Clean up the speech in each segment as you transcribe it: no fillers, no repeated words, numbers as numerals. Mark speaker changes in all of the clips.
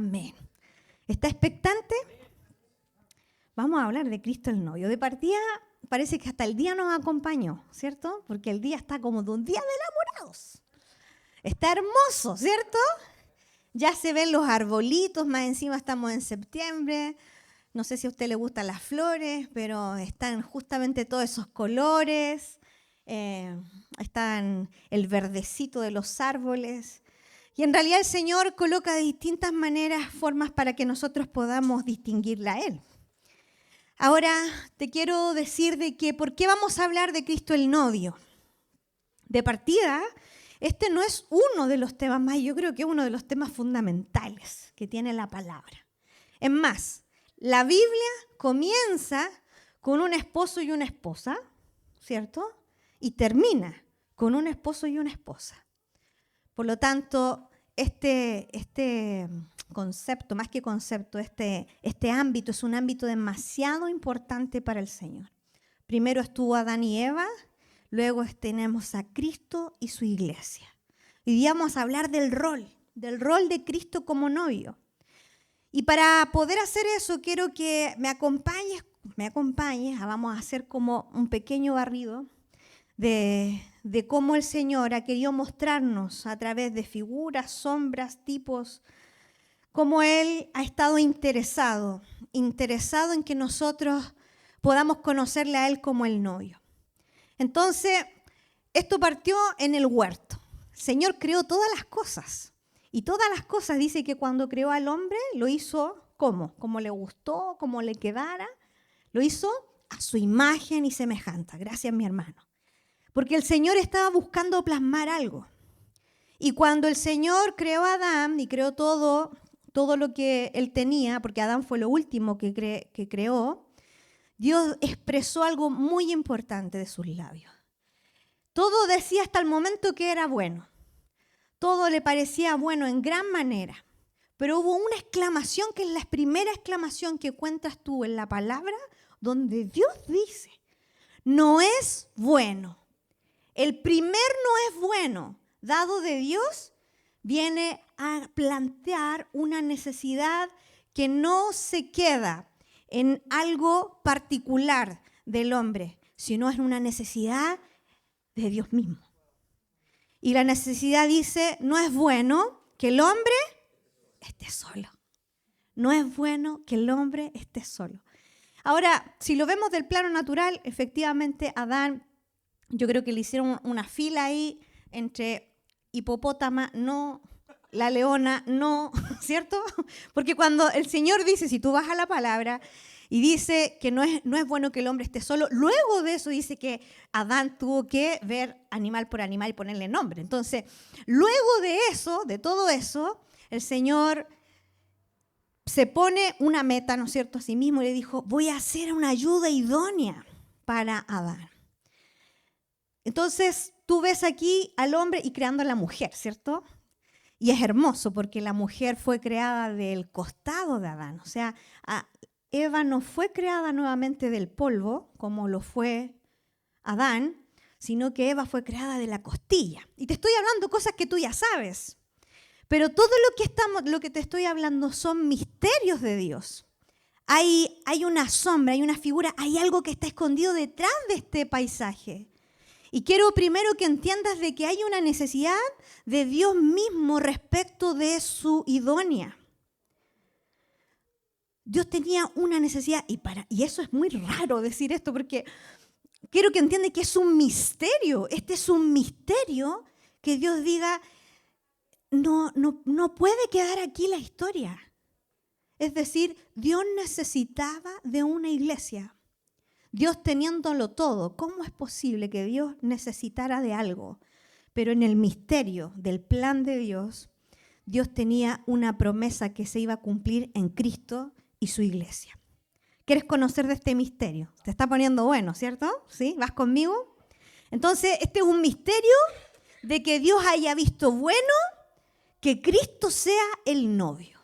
Speaker 1: Amén. ¿Está expectante? Vamos a hablar de Cristo el novio. De partida, parece que hasta el día nos acompañó, ¿cierto? Porque el día está como de un día de enamorados. Está hermoso, ¿cierto? Ya se ven los arbolitos, más encima estamos en septiembre. No sé si a usted le gustan las flores, pero están justamente todos esos colores. Están el verdecito de los árboles. Y en realidad el Señor coloca de distintas maneras, formas para que nosotros podamos distinguirla a Él. Ahora te quiero decir de que ¿por qué vamos a hablar de Cristo el novio? De partida, este no es uno de los temas más, yo creo que es uno de los temas fundamentales que tiene la palabra. Es más, la Biblia comienza con un esposo y una esposa, ¿cierto? Y termina con un esposo y una esposa. Por lo tanto, este concepto, más que concepto, este ámbito es un ámbito demasiado importante para el Señor. Primero estuvo Adán y Eva, luego tenemos a Cristo y su iglesia. Hoy día vamos a hablar del rol de Cristo como novio. Y para poder hacer eso, quiero que me acompañes, vamos a hacer como un pequeño barrido de cómo el Señor ha querido mostrarnos a través de figuras, sombras, tipos, cómo Él ha estado interesado en que nosotros podamos conocerle a Él como el novio. Entonces, esto partió en el huerto. El Señor creó todas las cosas. Y todas las cosas, dice que cuando creó al hombre, lo hizo ¿cómo? Como le gustó, como le quedara. Lo hizo a su imagen y semejanza. Gracias, mi hermano. Porque el Señor estaba buscando plasmar algo. Y cuando el Señor creó a Adán y creó todo lo que él tenía, porque Adán fue lo último que creó, Dios expresó algo muy importante de sus labios. Todo decía hasta el momento que era bueno. Todo le parecía bueno en gran manera. Pero hubo una exclamación que es la primera exclamación que cuentas tú en la palabra, donde Dios dice, no es bueno. El primer no es bueno, dado de Dios, viene a plantear una necesidad que no se queda en algo particular del hombre, sino es una necesidad de Dios mismo. Y la necesidad dice, no es bueno que el hombre esté solo. No es bueno que el hombre esté solo. Ahora, si lo vemos del plano natural, efectivamente Adán, yo creo que le hicieron una fila ahí entre hipopótama, no, la leona, no, ¿cierto? Porque cuando el Señor dice, si tú vas a la palabra y dice que no es bueno que el hombre esté solo, luego de eso dice que Adán tuvo que ver animal por animal y ponerle nombre. Entonces, luego de eso, de todo eso, el Señor se pone una meta, ¿no es cierto?, a sí mismo y le dijo, voy a hacer una ayuda idónea para Adán. Entonces, tú ves aquí al hombre y creando a la mujer, ¿cierto? Y es hermoso porque la mujer fue creada del costado de Adán. O sea, Eva no fue creada nuevamente del polvo, como lo fue Adán, sino que Eva fue creada de la costilla. Y te estoy hablando cosas que tú ya sabes. Pero todo lo que te estoy hablando son misterios de Dios. Hay una sombra, hay una figura, hay algo que está escondido detrás de este paisaje. Y quiero primero que entiendas de que hay una necesidad de Dios mismo respecto de su idónea. Dios tenía una necesidad, y eso es muy raro decir esto, porque quiero que entiendas que es un misterio. Este es un misterio que Dios diga, no puede quedar aquí la historia. Es decir, Dios necesitaba de una iglesia. Dios teniéndolo todo, ¿cómo es posible que Dios necesitara de algo? Pero en el misterio del plan de Dios, Dios tenía una promesa que se iba a cumplir en Cristo y su iglesia. ¿Quieres conocer de este misterio? Te está poniendo bueno, ¿cierto? ¿Sí? ¿Vas conmigo? Entonces, este es un misterio de que Dios haya visto bueno que Cristo sea el novio.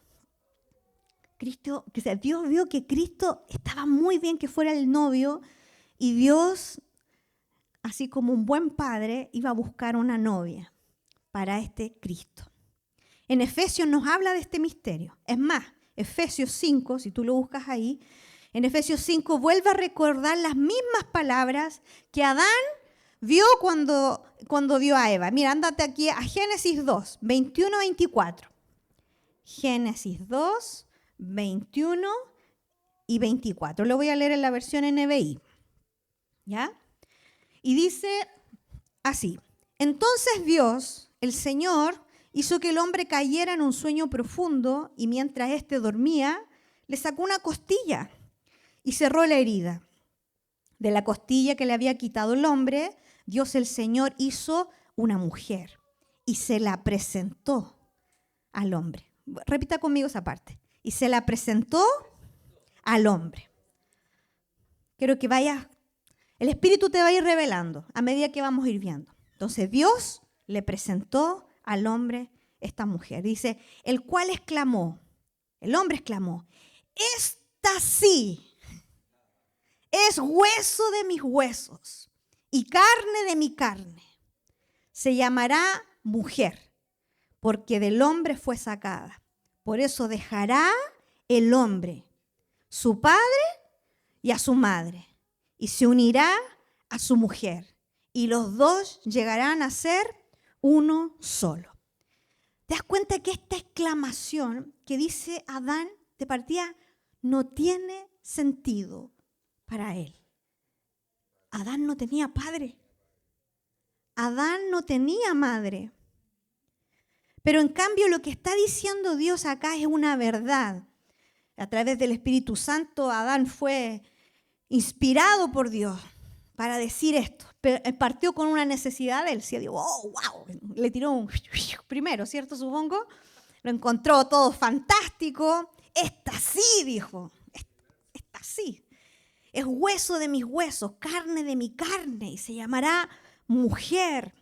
Speaker 1: Dios vio que Cristo estaba muy bien que fuera el novio y Dios, así como un buen padre, iba a buscar una novia para este Cristo. en Efesios nos habla de este misterio. Es más, Efesios 5, si tú lo buscas ahí, en Efesios 5 vuelve a recordar las mismas palabras que Adán vio cuando dio a Eva. Mira, ándate aquí a Génesis 2, 21-24. Génesis 2, 21 y 24. Lo voy a leer en la versión NBI. ¿Ya? Y dice así: entonces Dios, el Señor, hizo que el hombre cayera en un sueño profundo y mientras éste dormía, le sacó una costilla y cerró la herida. De la costilla que le había quitado el hombre, Dios el Señor hizo una mujer y se la presentó al hombre. Repita conmigo esa parte. Y se la presentó al hombre. Quiero que vayas, el Espíritu te va a ir revelando a medida que vamos a ir viendo. Entonces Dios le presentó al hombre esta mujer. Dice, el cual exclamó, el hombre exclamó, esta sí es hueso de mis huesos y carne de mi carne. Se llamará mujer, porque del hombre fue sacada. Por eso dejará el hombre su padre y a su madre, y se unirá a su mujer, y los dos llegarán a ser uno solo. ¿Te das cuenta que esta exclamación que dice Adán de partida no tiene sentido para él? Adán no tenía padre. Adán no tenía madre. Pero en cambio lo que está diciendo Dios acá es una verdad. A través del Espíritu Santo, Adán fue inspirado por Dios para decir esto. Partió con una necesidad de él. Se dijo, oh, wow, le tiró un primero, ¿cierto? Supongo. Lo encontró todo fantástico. Esta sí, dijo. Esta sí. Es hueso de mis huesos, carne de mi carne, y se llamará mujer.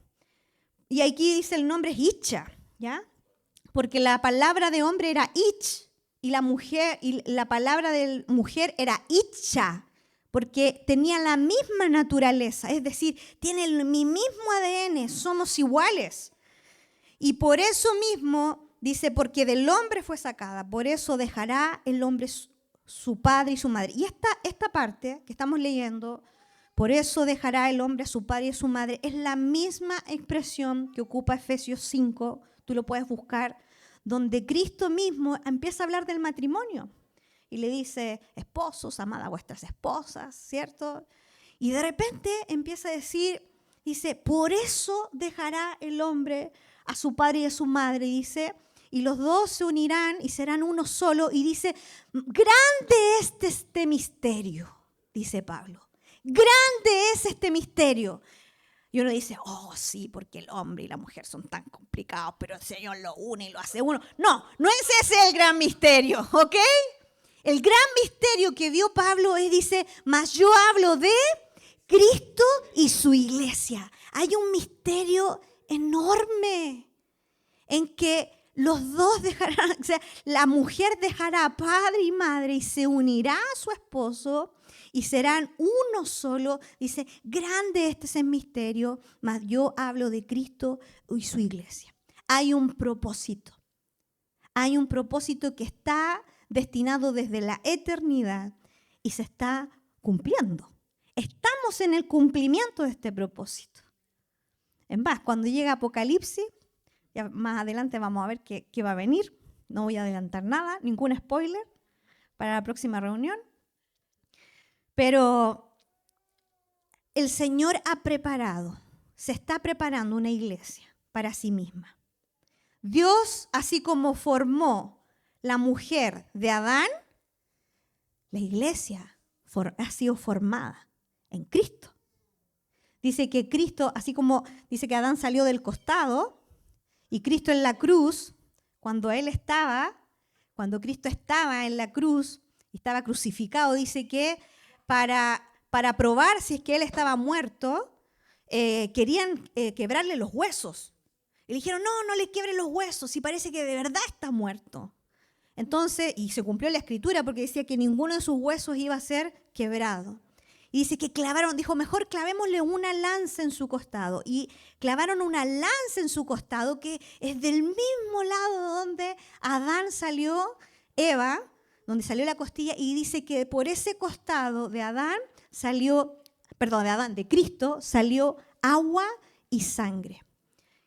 Speaker 1: Y aquí dice el nombre es Isha, ¿ya? Porque la palabra de hombre era Ich, y la palabra de mujer era Isha, porque tenía la misma naturaleza, es decir, tiene mi mismo ADN, somos iguales. Y por eso mismo, dice, porque del hombre fue sacada, por eso dejará el hombre su padre y su madre. Y esta parte que estamos leyendo, por eso dejará el hombre a su padre y a su madre, es la misma expresión que ocupa Efesios 5, tú lo puedes buscar, donde Cristo mismo empieza a hablar del matrimonio. Y le dice, esposos, amad a vuestras esposas, ¿cierto? Y de repente empieza a decir, dice, por eso dejará el hombre a su padre y a su madre, dice, y los dos se unirán y serán uno solo. Y dice, grande es este misterio, dice Pablo. Grande es este misterio. Y uno dice, oh sí, porque el hombre y la mujer son tan complicados, pero el Señor lo une y lo hace uno. No, no es ese el gran misterio, ¿ok? El gran misterio que vio Pablo es, dice, mas yo hablo de Cristo y su iglesia. Hay un misterio enorme en que los dos dejarán, o sea, la mujer dejará a padre y madre y se unirá a su esposo y serán uno solo. Dice, grande este es el misterio, mas yo hablo de Cristo y su iglesia. Hay un propósito que está destinado desde la eternidad y se está cumpliendo. Estamos en el cumplimiento de este propósito. En más, cuando llega Apocalipsis, ya más adelante vamos a ver qué va a venir. No voy a adelantar nada, ningún spoiler para la próxima reunión. Pero el Señor se está preparando una iglesia para sí misma. Dios, así como formó la mujer de Adán, la iglesia ha sido formada en Cristo. Dice que Cristo, así como dice que Adán salió del costado, y Cristo en la cruz, cuando Cristo estaba en la cruz y estaba crucificado, dice que para probar si es que él estaba muerto, querían quebrarle los huesos. Y le dijeron, no le quiebren los huesos, si parece que de verdad está muerto. Entonces, y se cumplió la escritura porque decía que ninguno de sus huesos iba a ser quebrado. Y dice que dijo, mejor clavémosle una lanza en su costado. Y clavaron una lanza en su costado que es del mismo lado donde Adán salió, Eva, donde salió la costilla, y dice que por ese costado de de Cristo, salió agua y sangre,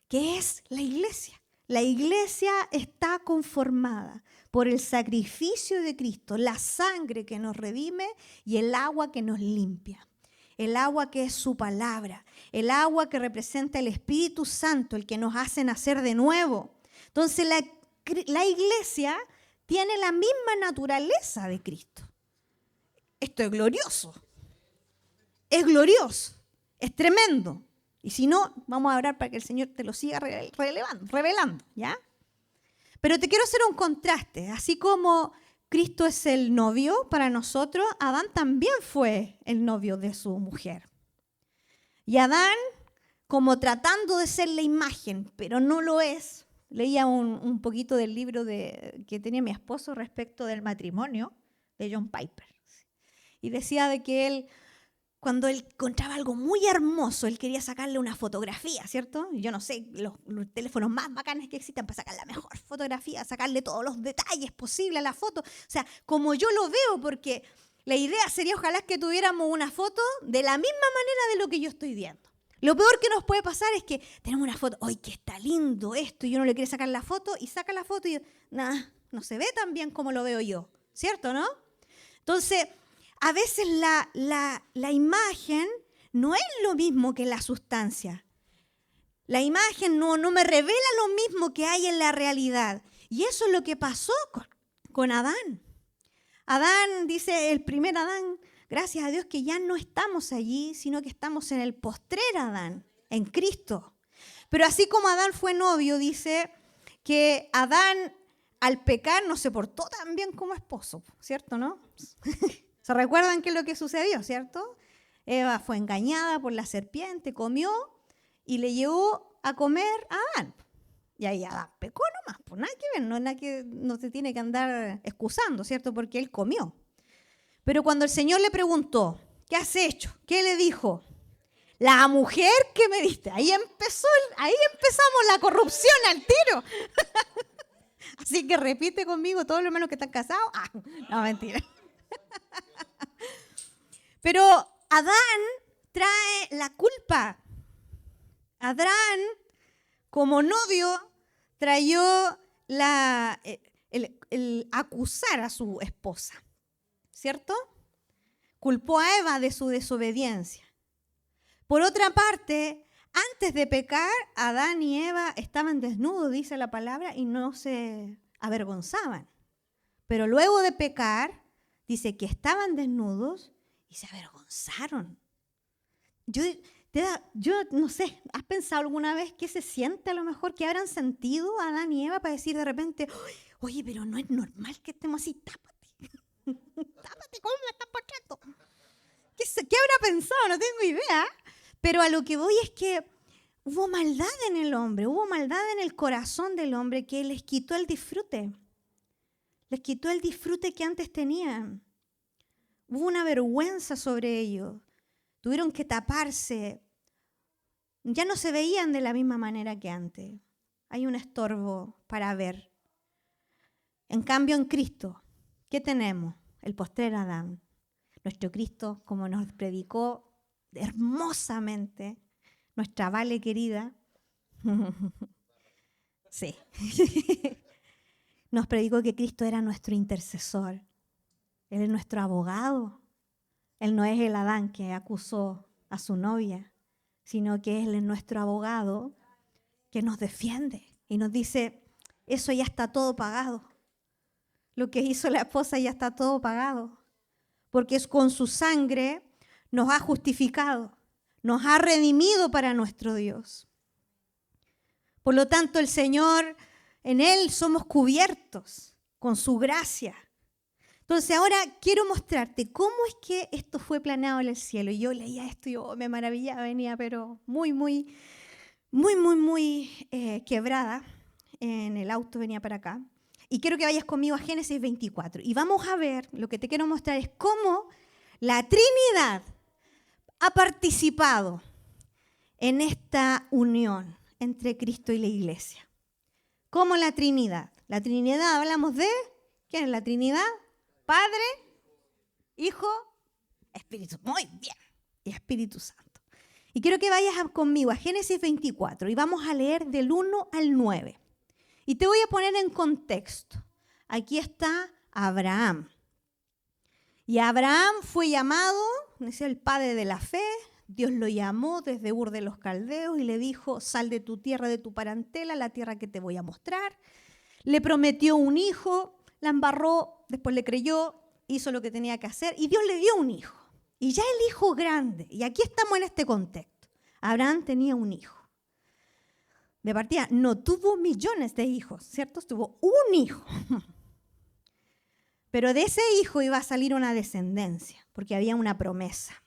Speaker 1: que es la iglesia. La iglesia está conformada por el sacrificio de Cristo, la sangre que nos redime y el agua que nos limpia. El agua que es su palabra, el agua que representa el Espíritu Santo, el que nos hace nacer de nuevo. Entonces la iglesia tiene la misma naturaleza de Cristo. Esto es glorioso, es tremendo. Y si no, vamos a orar para que el Señor te lo siga revelando, ¿ya? Pero te quiero hacer un contraste. Así como Cristo es el novio para nosotros, Adán también fue el novio de su mujer. Y Adán, como tratando de ser la imagen, pero no lo es. Leía un poquito del libro que tenía mi esposo respecto del matrimonio, de John Piper. Y decía de que él, cuando él encontraba algo muy hermoso, él quería sacarle una fotografía, ¿cierto? Yo no sé, los teléfonos más bacanes que existan para sacar la mejor fotografía, sacarle todos los detalles posibles a la foto. O sea, como yo lo veo, porque la idea sería ojalá que tuviéramos una foto de la misma manera de lo que yo estoy viendo. Lo peor que nos puede pasar es que tenemos una foto, ¡ay, que está lindo esto! Y uno le quiere sacar la foto y saca la foto y no se ve tan bien como lo veo yo, ¿cierto, no? Entonces, a veces la imagen no es lo mismo que la sustancia. La imagen no me revela lo mismo que hay en la realidad. Y eso es lo que pasó con Adán. Adán, dice el primer Adán, gracias a Dios que ya no estamos allí, sino que estamos en el postrer Adán, en Cristo. Pero así como Adán fue novio, dice que Adán al pecar no se portó tan bien como esposo, ¿cierto, no? ¿Se recuerdan qué es lo que sucedió, cierto? Eva fue engañada por la serpiente, comió y le llevó a comer a Adán. Y ahí Adán pecó nomás, pues nada que ver, no se tiene que andar excusando, ¿cierto? Porque él comió. Pero cuando el Señor le preguntó, ¿qué has hecho? ¿Qué le dijo? La mujer que me diste. Ahí empezamos la corrupción al tiro. Así que repite conmigo todos los hermanos que están casados. No, mentira. Pero Adán trae la culpa. Adán, como novio, trayó el acusar a su esposa, ¿cierto? Culpó a Eva de su desobediencia. Por otra parte, antes de pecar, Adán y Eva estaban desnudos, dice la palabra, y no se avergonzaban. Pero luego de pecar, dice que estaban desnudos y se avergonzaron. Yo no sé, ¿has pensado alguna vez qué se siente a lo mejor que habrán sentido Adán y Eva para decir de repente, oye, pero no es normal que estemos así, tápate, ¿cómo me estás portando? ¿Qué habrá pensado? No tengo idea. Pero a lo que voy es que hubo maldad en el hombre, hubo maldad en el corazón del hombre que les quitó el disfrute. Les quitó el disfrute que antes tenían. Hubo una vergüenza sobre ellos. Tuvieron que taparse. Ya no se veían de la misma manera que antes. Hay un estorbo para ver. En cambio, en Cristo, ¿qué tenemos? El postrer Adán. Nuestro Cristo, como nos predicó hermosamente, nuestra Vale querida, sí, nos predicó que Cristo era nuestro intercesor. Él es nuestro abogado. Él no es el Adán que acusó a su novia, sino que Él es nuestro abogado que nos defiende y nos dice, eso ya está todo pagado. Lo que hizo la esposa ya está todo pagado. Porque es con su sangre nos ha justificado, nos ha redimido para nuestro Dios. Por lo tanto, el Señor, en Él somos cubiertos con su gracia. Entonces ahora quiero mostrarte cómo es que esto fue planeado en el cielo. Y yo leía esto y me maravillaba, venía pero muy quebrada. En el auto venía para acá. Y quiero que vayas conmigo a Génesis 24. Y vamos a ver, lo que te quiero mostrar es cómo la Trinidad ha participado en esta unión entre Cristo y la iglesia? Como la Trinidad. La Trinidad, hablamos de, ¿quién es la Trinidad? Padre, Hijo, Espíritu. Muy bien. Y Espíritu Santo. Y quiero que vayas conmigo a Génesis 24 y vamos a leer del 1 al 9. Y te voy a poner en contexto. Aquí está Abraham. Y Abraham fue llamado, es el padre de la fe. Dios lo llamó desde Ur de los Caldeos y le dijo, sal de tu tierra, de tu parentela, la tierra que te voy a mostrar. Le prometió un hijo, la embarró, después le creyó, hizo lo que tenía que hacer y Dios le dio un hijo. Y ya el hijo grande, y aquí estamos en este contexto. Abraham tenía un hijo. De partida, no tuvo millones de hijos, ¿cierto? Tuvo un hijo. Pero de ese hijo iba a salir una descendencia, porque había una promesa.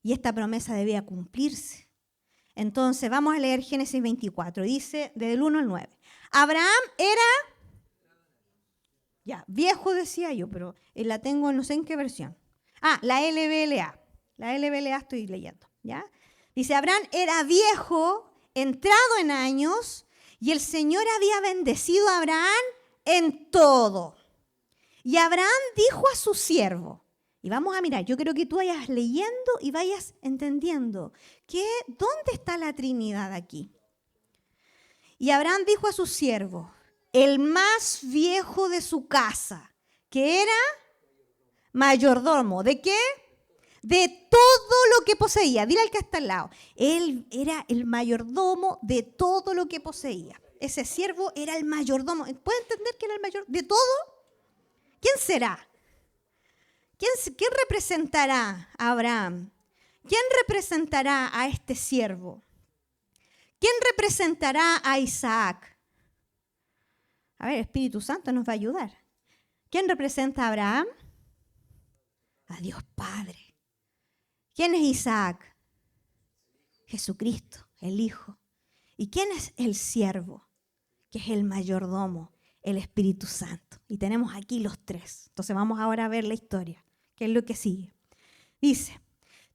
Speaker 1: Y esta promesa debía cumplirse. Entonces, vamos a leer Génesis 24. Dice, desde el 1 al 9. Abraham era, ya, viejo decía yo, pero la tengo no sé en qué versión. La LBLA. La LBLA estoy leyendo, ¿ya? Dice, Abraham era viejo, entrado en años, y el Señor había bendecido a Abraham en todo. Y Abraham dijo a su siervo, y vamos a mirar, yo quiero que tú vayas leyendo y vayas entendiendo dónde está la Trinidad aquí. Y Abraham dijo a su siervo, el más viejo de su casa, que era mayordomo. ¿De qué? De todo lo que poseía. Dile al que está al lado. Él era el mayordomo de todo lo que poseía. Ese siervo era el mayordomo. ¿Puede entender que era el mayordomo de todo? ¿Quién será? ¿Quién representará a Abraham? ¿Quién representará a este siervo? ¿Quién representará a Isaac? A ver, Espíritu Santo nos va a ayudar. ¿Quién representa a Abraham? A Dios Padre. ¿Quién es Isaac? Jesucristo, el Hijo. ¿Y quién es el siervo? Que es el mayordomo, el Espíritu Santo. Y tenemos aquí los tres. Entonces vamos ahora a ver la historia, que es lo que sigue. Dice,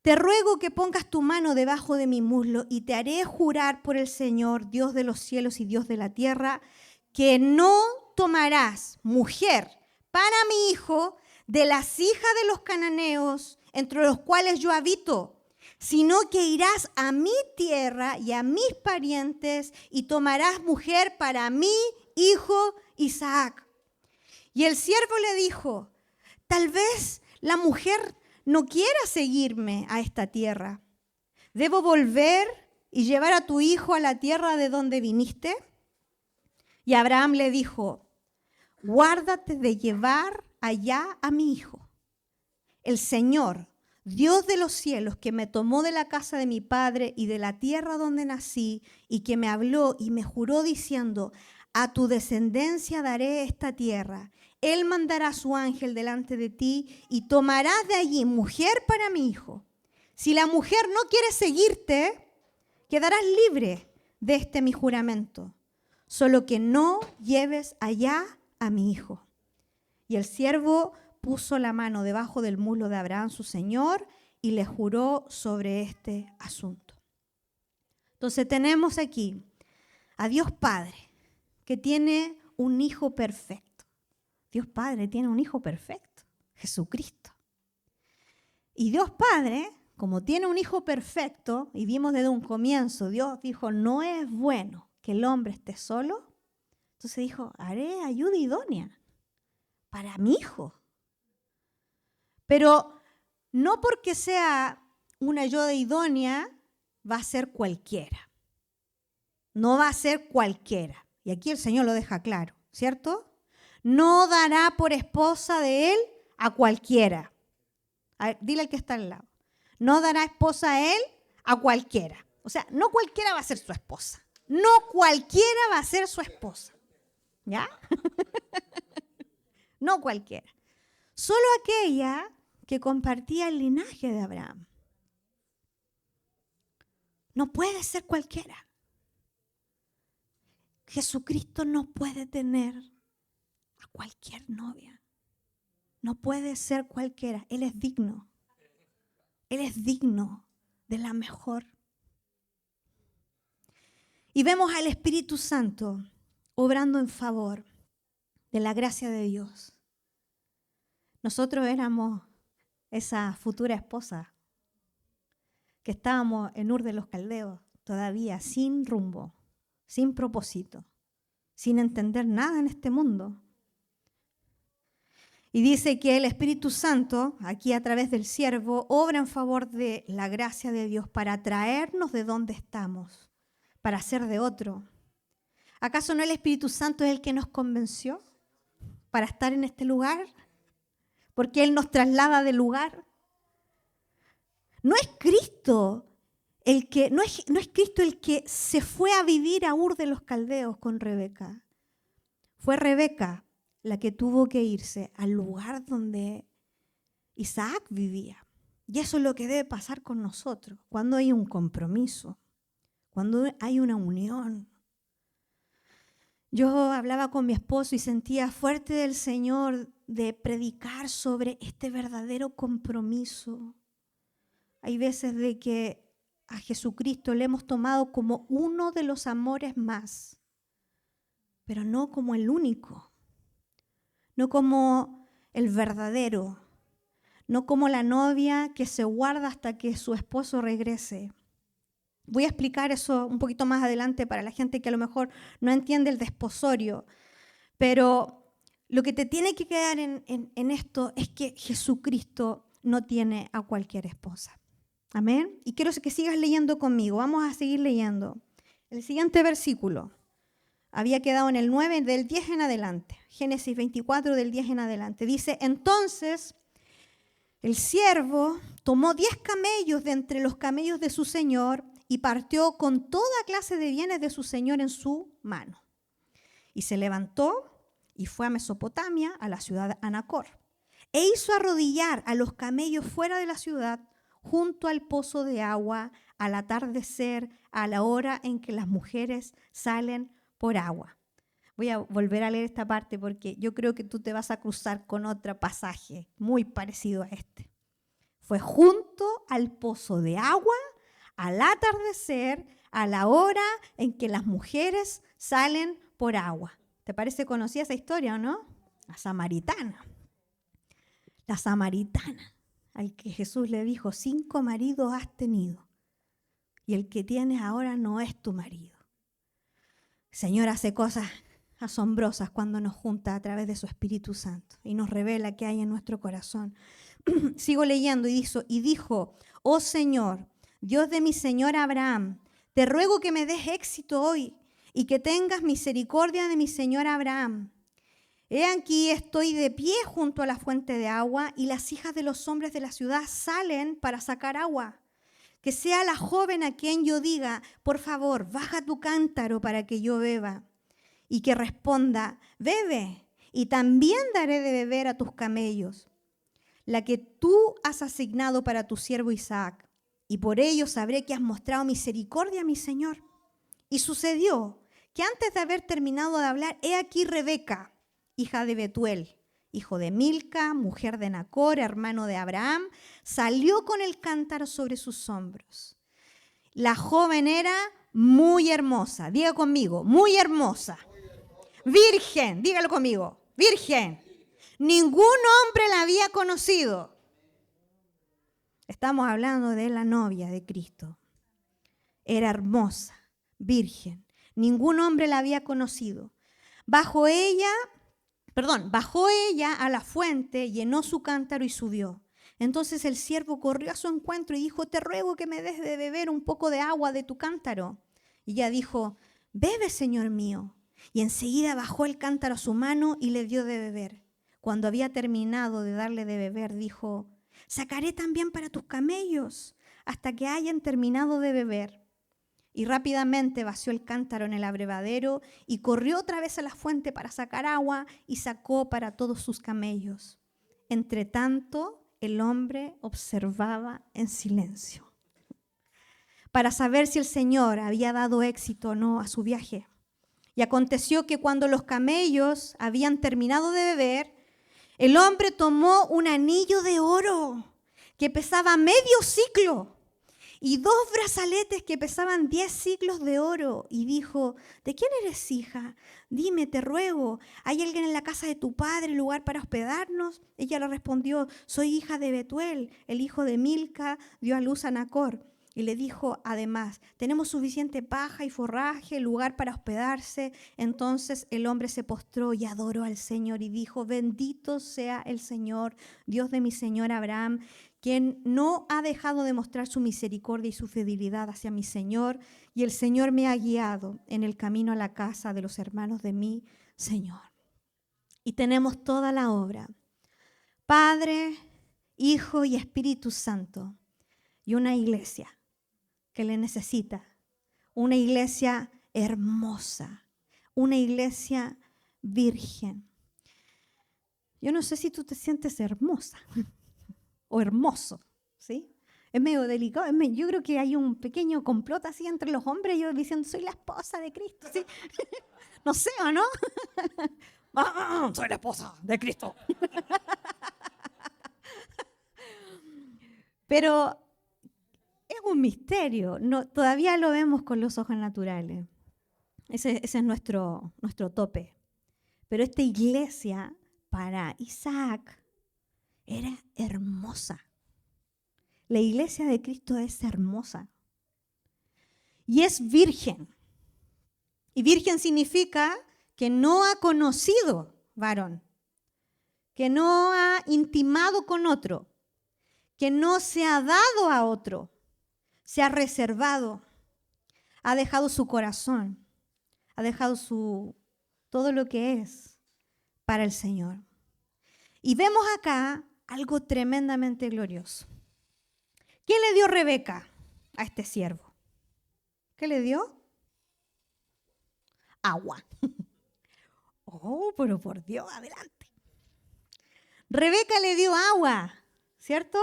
Speaker 1: te ruego que pongas tu mano debajo de mi muslo y te haré jurar por el Señor, Dios de los cielos y Dios de la tierra, que no tomarás mujer para mi hijo de las hijas de los cananeos, entre los cuales yo habito, sino que irás a mi tierra y a mis parientes y tomarás mujer para mi hijo Isaac. Y el siervo le dijo, tal vez la mujer no quiera seguirme a esta tierra. ¿Debo volver y llevar a tu hijo a la tierra de donde viniste? Y Abraham le dijo, guárdate de llevar allá a mi hijo. El Señor, Dios de los cielos, que me tomó de la casa de mi padre y de la tierra donde nací, y que me habló y me juró diciendo, a tu descendencia daré esta tierra. Él mandará a su ángel delante de ti y tomarás de allí mujer para mi hijo. Si la mujer no quiere seguirte, quedarás libre de este mi juramento. Solo que no lleves allá a mi hijo. Y el siervo puso la mano debajo del muslo de Abraham, su señor, y le juró sobre este asunto. Entonces tenemos aquí a Dios Padre, que tiene un hijo perfecto. Dios Padre tiene un hijo perfecto, Jesucristo. Y Dios Padre, como tiene un hijo perfecto, y vimos desde un comienzo, Dios dijo, no es bueno que el hombre esté solo. Entonces dijo, haré ayuda idónea para mi hijo. Pero no porque sea una ayuda idónea va a ser cualquiera. No va a ser cualquiera. Y aquí el Señor lo deja claro, ¿cierto? No dará por esposa de él a cualquiera. A ver, dile al que está al lado. No dará esposa a él a cualquiera. O sea, no cualquiera va a ser su esposa. No cualquiera va a ser su esposa. ¿Ya? No cualquiera. Solo aquella que compartía el linaje de Abraham. No puede ser cualquiera. Jesucristo no puede tener a cualquier novia. No puede ser cualquiera. Él es digno. Él es digno de la mejor. Y vemos al Espíritu Santo obrando en favor de la gracia de Dios. Nosotros éramos esa futura esposa que estábamos en Ur de los Caldeos, todavía sin rumbo, sin propósito, sin entender nada en este mundo. Y dice que el Espíritu Santo, aquí a través del siervo, obra en favor de la gracia de Dios para traernos de donde estamos, para ser de otro. ¿Acaso no el Espíritu Santo es el que nos convenció para estar en este lugar? Porque Él nos traslada del lugar. No es Cristo no es Cristo el que se fue a vivir a Ur de los Caldeos con Rebeca. Fue Rebeca la que tuvo que irse al lugar donde Isaac vivía. Y eso es lo que debe pasar con nosotros, cuando hay un compromiso, cuando hay una unión. Yo hablaba con mi esposo y sentía fuerte del Señor de predicar sobre este verdadero compromiso. Hay veces de que a Jesucristo le hemos tomado como uno de los amores más, pero no como el único, no como el verdadero, no como la novia que se guarda hasta que su esposo regrese. Voy a explicar eso un poquito más adelante para la gente que a lo mejor no entiende el desposorio, pero lo que te tiene que quedar en esto es que Jesucristo no tiene a cualquier esposa. Amén. Y quiero que sigas leyendo conmigo. Vamos a seguir leyendo. El siguiente versículo había quedado en el 9, del 10 en adelante. Génesis 24, del 10 en adelante. Dice, entonces el siervo tomó 10 camellos de entre los camellos de su señor y partió con toda clase de bienes de su señor en su mano. Y se levantó y fue a Mesopotamia, a la ciudad Anacor. E hizo arrodillar a los camellos fuera de la ciudad, junto al pozo de agua, al atardecer, a la hora en que las mujeres salen por agua. Voy a volver a leer esta parte porque yo creo que tú te vas a cruzar con otro pasaje muy parecido a este. Fue junto al pozo de agua, al atardecer, a la hora en que las mujeres salen por agua. ¿Te parece conocida esa historia o no? La samaritana. La samaritana, al que Jesús le dijo, 5 maridos has tenido y el que tienes ahora no es tu marido. El Señor hace cosas asombrosas cuando nos junta a través de su Espíritu Santo y nos revela qué hay en nuestro corazón. Sigo leyendo y dijo, oh Señor, Dios de mi Señor Abraham, te ruego que me des éxito hoy y que tengas misericordia de mi Señor Abraham. He aquí estoy de pie junto a la fuente de agua y las hijas de los hombres de la ciudad salen para sacar agua. Que sea la joven a quien yo diga, por favor, baja tu cántaro para que yo beba. Y que responda, bebe, y también daré de beber a tus camellos, la que tú has asignado para tu siervo Isaac. Y por ello sabré que has mostrado misericordia a mi Señor. Y sucedió que antes de haber terminado de hablar, he aquí Rebeca, hija de Betuel, hijo de Milca, mujer de Nacor, hermano de Abraham, salió con el cántaro sobre sus hombros. La joven era muy hermosa. Diga conmigo, muy hermosa. Virgen, dígalo conmigo, virgen. Ningún hombre la había conocido. Estamos hablando de la novia de Cristo. Era hermosa, virgen. Ningún hombre la había conocido. Bajó ella a la fuente, llenó su cántaro y subió. Entonces el siervo corrió a su encuentro y dijo, te ruego que me des de beber un poco de agua de tu cántaro. Y ella dijo, bebe, señor mío. Y enseguida bajó el cántaro a su mano y le dio de beber. Cuando había terminado de darle de beber, dijo, sacaré también para tus camellos hasta que hayan terminado de beber. Y rápidamente vació el cántaro en el abrevadero y corrió otra vez a la fuente para sacar agua y sacó para todos sus camellos. Entre tanto, el hombre observaba en silencio para saber si el Señor había dado éxito o no a su viaje. Y aconteció que cuando los camellos habían terminado de beber, el hombre tomó un anillo de oro que pesaba medio siclo y 2 brazaletes que pesaban 10 siclos de oro. Y dijo, ¿de quién eres hija? Dime, te ruego, ¿hay alguien en la casa de tu padre, lugar para hospedarnos? Ella le respondió, soy hija de Betuel, el hijo de Milca, dio a luz a Nacor. Y le dijo, además, tenemos suficiente paja y forraje, lugar para hospedarse. Entonces el hombre se postró y adoró al Señor y dijo, bendito sea el Señor, Dios de mi señor Abraham, quien no ha dejado de mostrar su misericordia y su fidelidad hacia mi Señor, y el Señor me ha guiado en el camino a la casa de los hermanos de mi Señor. Y tenemos toda la obra, Padre, Hijo y Espíritu Santo, y una iglesia que le necesita, una iglesia hermosa, una iglesia virgen. Yo no sé si tú te sientes hermosa o hermoso, ¿sí? Es medio delicado. Yo creo que hay un pequeño complot así entre los hombres, yo diciendo, soy la esposa de Cristo, ¿sí? No sé, ¿o no? Soy la esposa de Cristo. Pero es un misterio, todavía lo vemos con los ojos naturales. Ese es nuestro tope. Pero esta iglesia para Isaac era hermosa. La iglesia de Cristo es hermosa. Y es virgen. Y virgen significa que no ha conocido varón, que no ha intimado con otro, que no se ha dado a otro, se ha reservado, ha dejado su corazón, ha dejado todo lo que es para el Señor. Y vemos acá algo tremendamente glorioso. ¿Qué le dio Rebeca a este siervo? ¿Qué le dio? Agua. Oh, pero por Dios, adelante. Rebeca le dio agua, ¿cierto?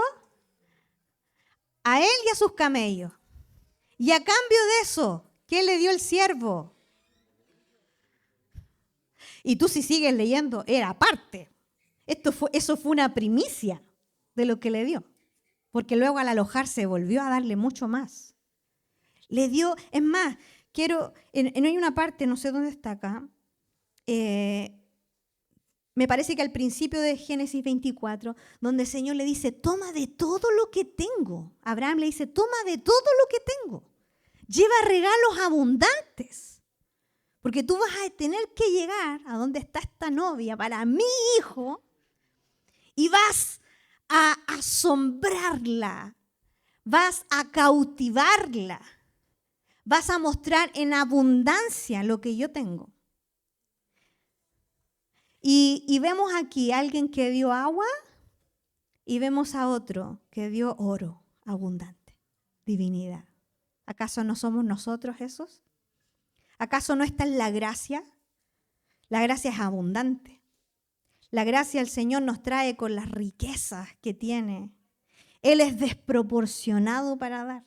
Speaker 1: A él y a sus camellos. Y a cambio de eso, ¿qué le dio el siervo? Y tú si sigues leyendo, era aparte. Eso fue una primicia de lo que le dio. Porque luego al alojarse volvió a darle mucho más. Le dio, es más, hay una parte, no sé dónde está acá, me parece que al principio de Génesis 24, donde el Señor le dice, toma de todo lo que tengo. Abraham le dice, toma de todo lo que tengo. Lleva regalos abundantes. Porque tú vas a tener que llegar a donde está esta novia para mi hijo y vas a asombrarla, vas a cautivarla, vas a mostrar en abundancia lo que yo tengo. Y vemos aquí a alguien que dio agua y vemos a otro que dio oro abundante, divinidad. ¿Acaso no somos nosotros esos? ¿Acaso no está en la gracia? La gracia es abundante. La gracia del Señor nos trae con las riquezas que tiene. Él es desproporcionado para dar.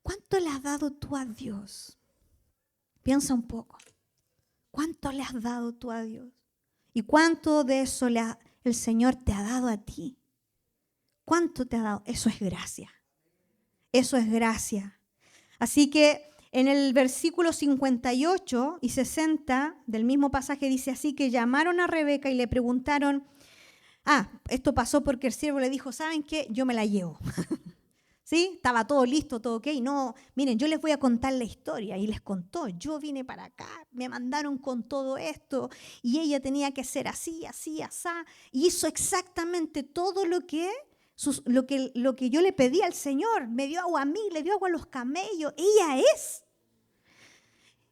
Speaker 1: ¿Cuánto le has dado tú a Dios? Piensa un poco. ¿Cuánto le has dado tú a Dios? ¿Y cuánto de eso el Señor te ha dado a ti? ¿Cuánto te ha dado? Eso es gracia. Eso es gracia. Así que en el versículo 58 y 60 del mismo pasaje dice así, que llamaron a Rebeca y le preguntaron, esto pasó porque el siervo le dijo, ¿saben qué? Yo me la llevo. ¿Sí? Estaba todo listo, todo ok. No, miren, yo les voy a contar la historia. Y les contó, yo vine para acá, me mandaron con todo esto y ella tenía que ser así, así, así. Y hizo exactamente todo lo que yo le pedí al Señor. Me dio agua a mí, le dio agua a los camellos. Ella es.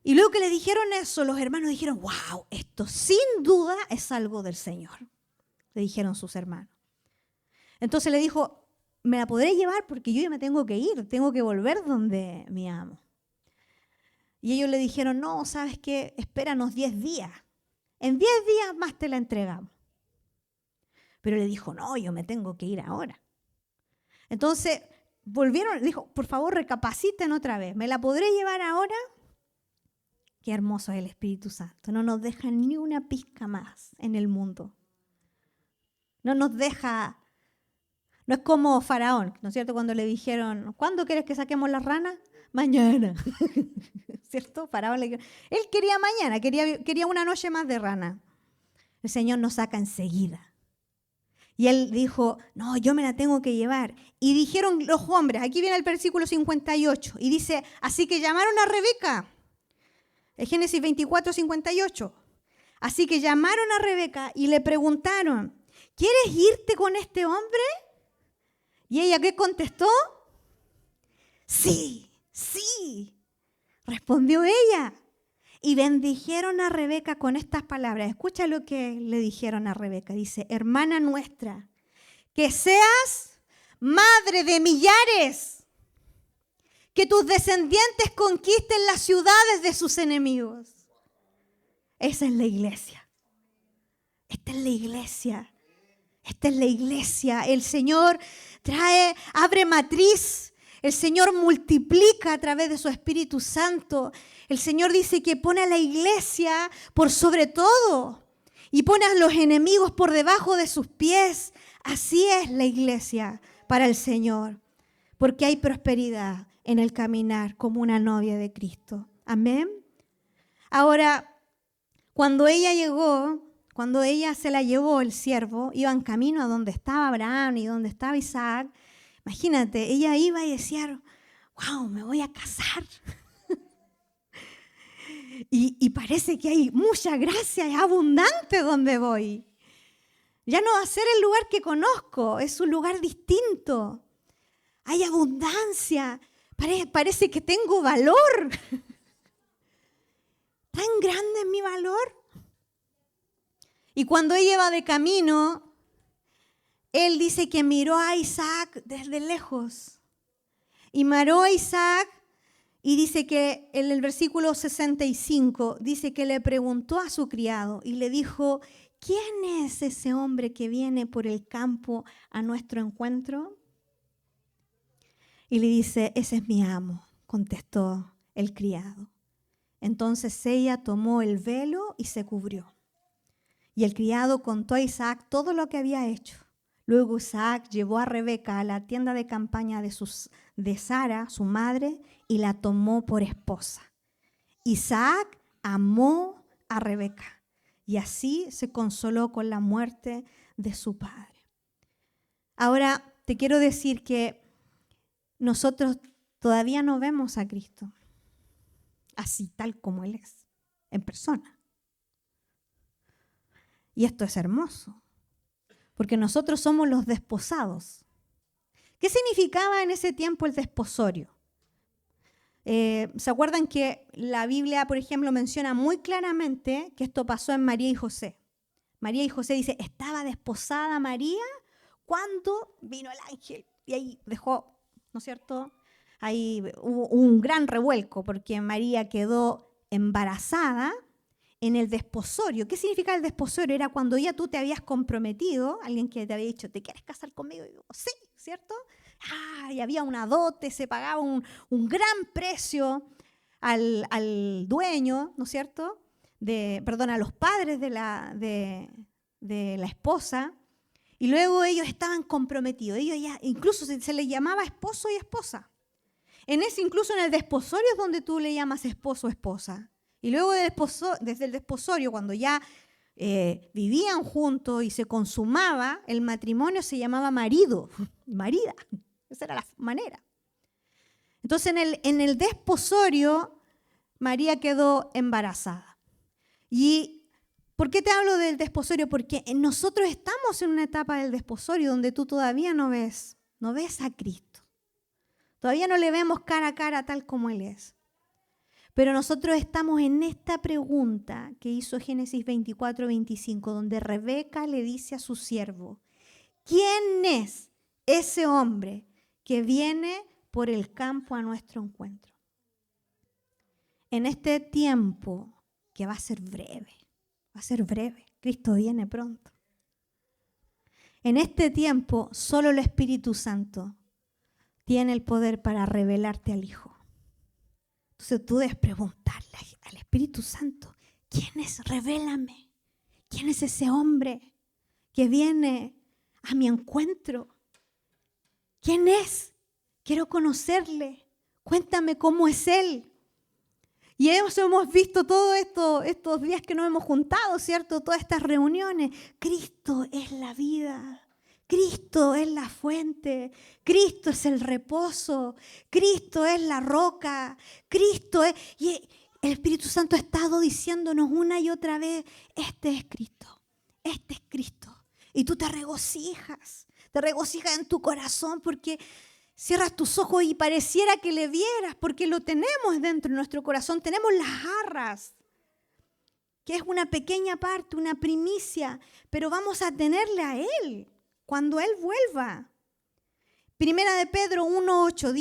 Speaker 1: Y luego que le dijeron eso, los hermanos dijeron, wow, esto sin duda es algo del Señor. Le dijeron sus hermanos. Entonces le dijo, me la podré llevar porque yo ya me tengo que ir, tengo que volver donde mi amo. Y ellos le dijeron, no, ¿sabes qué? Espéranos 10 días. En 10 días más te la entregamos. Pero le dijo, no, yo me tengo que ir ahora. Entonces volvieron, le dijo, por favor recapaciten otra vez, ¿me la podré llevar ahora? Qué hermoso es el Espíritu Santo, no nos deja ni una pizca más en el mundo. No nos deja No es como Faraón, ¿no es cierto? Cuando le dijeron, ¿cuándo quieres que saquemos las ranas? Mañana. ¿Cierto? Faraón él quería mañana, quería una noche más de rana. El Señor nos saca enseguida. Y él dijo, no, yo me la tengo que llevar. Y dijeron los hombres, aquí viene el versículo 58, y dice, así que llamaron a Rebeca. En Génesis 24, 58. Así que llamaron a Rebeca y le preguntaron, ¿quieres irte con este hombre? ¿Y ella qué contestó? Sí, sí, respondió ella. Y bendijeron a Rebeca con estas palabras. Escucha lo que le dijeron a Rebeca. Dice, hermana nuestra, que seas madre de millares, que tus descendientes conquisten las ciudades de sus enemigos. Esa es la iglesia. Esta es la iglesia. Esta es la iglesia. El Señor abre matriz. El Señor multiplica a través de su Espíritu Santo. El Señor dice que pone a la iglesia por sobre todo y pone a los enemigos por debajo de sus pies. Así es la iglesia para el Señor, porque hay prosperidad en el caminar como una novia de Cristo. Amén. Ahora, cuando ella se la llevó el siervo, iba en camino a donde estaba Abraham y donde estaba Isaac. Imagínate, ella iba y decía, wow, me voy a casar. y parece que hay mucha gracia, es abundante donde voy. Ya no va a ser el lugar que conozco, es un lugar distinto. Hay abundancia, parece que tengo valor. ¿Tan grande es mi valor? Y cuando ella va de camino, él dice que miró a Isaac desde lejos. Y miró a Isaac y dice que en el versículo 65, dice que le preguntó a su criado y le dijo, ¿quién es ese hombre que viene por el campo a nuestro encuentro? Y le dice, ese es mi amo, contestó el criado. Entonces ella tomó el velo y se cubrió. Y el criado contó a Isaac todo lo que había hecho. Luego Isaac llevó a Rebeca a la tienda de campaña de Sara, su madre, y la tomó por esposa. Isaac amó a Rebeca y así se consoló con la muerte de su padre. Ahora te quiero decir que nosotros todavía no vemos a Cristo así, tal como Él es, en persona. Y esto es hermoso, porque nosotros somos los desposados. ¿Qué significaba en ese tiempo el desposorio? ¿Se acuerdan que la Biblia, por ejemplo, menciona muy claramente que esto pasó en María y José? María y José dice, estaba desposada María cuando vino el ángel. Y ahí dejó, ¿no es cierto? Ahí hubo un gran revuelco porque María quedó embarazada en el desposorio. ¿Qué significa el desposorio? Era cuando ya tú te habías comprometido, alguien que te había dicho, ¿te quieres casar conmigo? Y digo, sí, ¿cierto? Y había una dote, se pagaba un gran precio al dueño, ¿no es cierto? A los padres de la esposa. Y luego ellos estaban comprometidos. Ellos ya, incluso se les llamaba esposo y esposa. Incluso en el desposorio es donde tú le llamas esposo o esposa. Y luego desde el desposorio, cuando ya vivían juntos y se consumaba el matrimonio, se llamaba marido, marida. Esa era la manera. Entonces en el desposorio, María quedó embarazada. ¿Y por qué te hablo del desposorio? Porque nosotros estamos en una etapa del desposorio donde tú todavía no ves a Cristo. Todavía no le vemos cara a cara tal como Él es. Pero nosotros estamos en esta pregunta que hizo Génesis 24, 25, donde Rebeca le dice a su siervo, ¿quién es ese hombre que viene por el campo a nuestro encuentro? En este tiempo que va a ser breve, Cristo viene pronto. En este tiempo solo el Espíritu Santo tiene el poder para revelarte al Hijo. Entonces tú debes preguntarle al Espíritu Santo, ¿quién es? Revélame. ¿Quién es ese hombre que viene a mi encuentro? ¿Quién es? Quiero conocerle. Cuéntame cómo es Él. Y eso hemos visto todos estos días que nos hemos juntado, ¿cierto? Todas estas reuniones. Cristo es la vida. Cristo es la fuente. Cristo es el reposo. Cristo es la roca. Cristo es... Y el Espíritu Santo ha estado diciéndonos una y otra vez, este es Cristo. Este es Cristo. Y tú te regocijas en tu corazón porque cierras tus ojos y pareciera que le vieras, porque lo tenemos dentro de nuestro corazón. Tenemos las arras, que es una pequeña parte, una primicia, pero vamos a tenerle a Él cuando Él vuelva. Primera de Pedro 1:8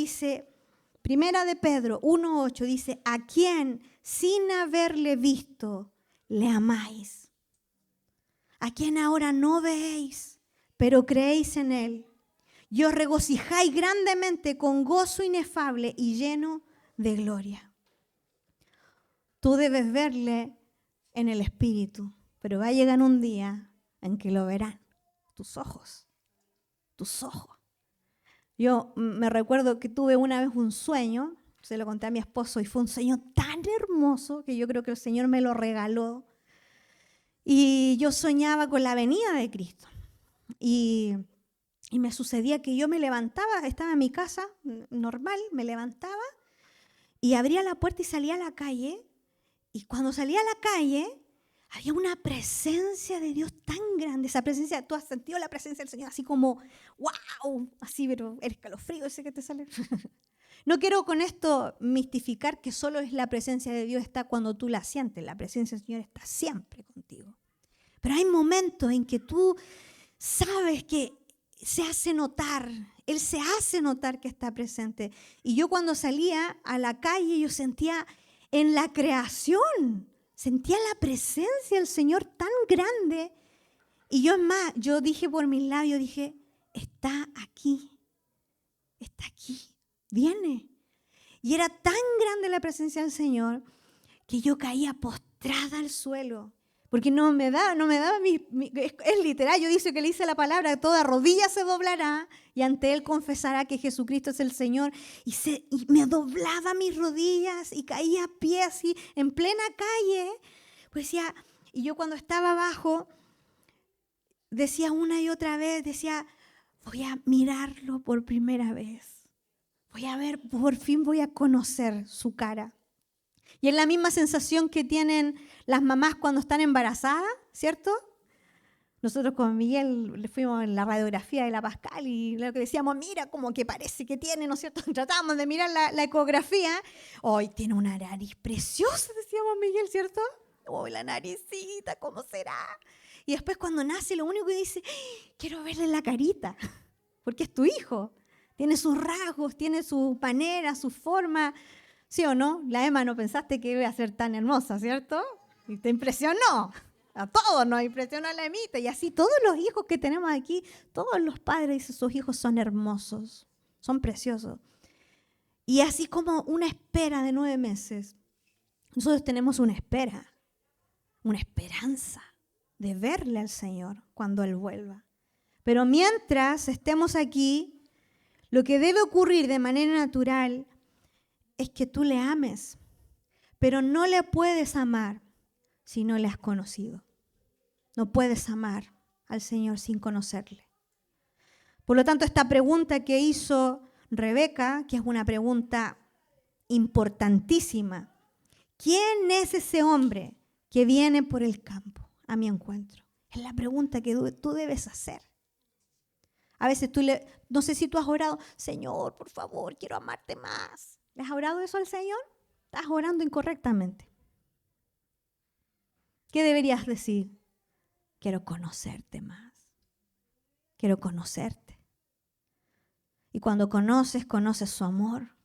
Speaker 1: dice, a quien sin haberle visto le amáis. A quien ahora no veis, pero creéis en Él. Y os regocijáis grandemente con gozo inefable y lleno de gloria. Tú debes verle en el Espíritu, pero va a llegar un día en que lo verán tus ojos. Yo me recuerdo que tuve una vez un sueño, se lo conté a mi esposo, y fue un sueño tan hermoso que yo creo que el Señor me lo regaló. Y yo soñaba con la venida de Cristo. Y me sucedía que yo me levantaba, estaba en mi casa normal, me levantaba y abría la puerta y salía a la calle. Y cuando salía a la calle, había una presencia de Dios tan grande. Esa presencia, tú has sentido la presencia del Señor así como, wow, así, pero el escalofrío ese que te sale. No quiero con esto mistificar que solo es la presencia de Dios está cuando tú la sientes. La presencia del Señor está siempre contigo. Pero hay momentos en que tú sabes que se hace notar, Él se hace notar que está presente. Y yo cuando salía a la calle, yo sentía en la creación, sentía la presencia del Señor tan grande. Y yo dije por mis labios, dije, está aquí, viene. Y era tan grande la presencia del Señor que yo caía postrada al suelo. Porque no me daba es literal, yo dice que le dice la palabra, toda rodilla se doblará y ante Él confesará que Jesucristo es el Señor. Y me doblaba mis rodillas y caía a pie así en plena calle. Pues decía, y yo cuando estaba abajo, decía una y otra vez, decía, voy a mirarlo por primera vez. Voy a ver, por fin voy a conocer su cara. Y es la misma sensación que tienen las mamás cuando están embarazadas, ¿cierto? Nosotros con Miguel le fuimos en la radiografía de la Pascal y lo que decíamos, mira como que parece que tiene, ¿no es cierto? Tratábamos de mirar la ecografía. Hoy tiene una nariz preciosa, decíamos Miguel, ¿cierto? Uy, la naricita, ¿cómo será? Y después cuando nace lo único que dice, quiero verle la carita, porque es tu hijo. Tiene sus rasgos, tiene su manera, su forma. ¿Sí o no? La Emma no pensaste que iba a ser tan hermosa, ¿cierto? Y te impresionó. A todos nos impresionó la Emita. Y así todos los hijos que tenemos aquí, todos los padres de sus hijos son hermosos, son preciosos. Y así como una espera de 9 meses, nosotros tenemos una espera, una esperanza de verle al Señor cuando Él vuelva. Pero mientras estemos aquí, lo que debe ocurrir de manera natural es que tú le ames, pero no le puedes amar si no le has conocido. No puedes amar al Señor sin conocerle. Por lo tanto, esta pregunta que hizo Rebeca, que es una pregunta importantísima, ¿quién es ese hombre que viene por el campo a mi encuentro? Es la pregunta que tú debes hacer. A veces no sé si tú has orado, Señor, por favor, quiero amarte más. ¿Le has orado eso al Señor? Estás orando incorrectamente. ¿Qué deberías decir? Quiero conocerte más. Quiero conocerte. Y cuando conoces su amor.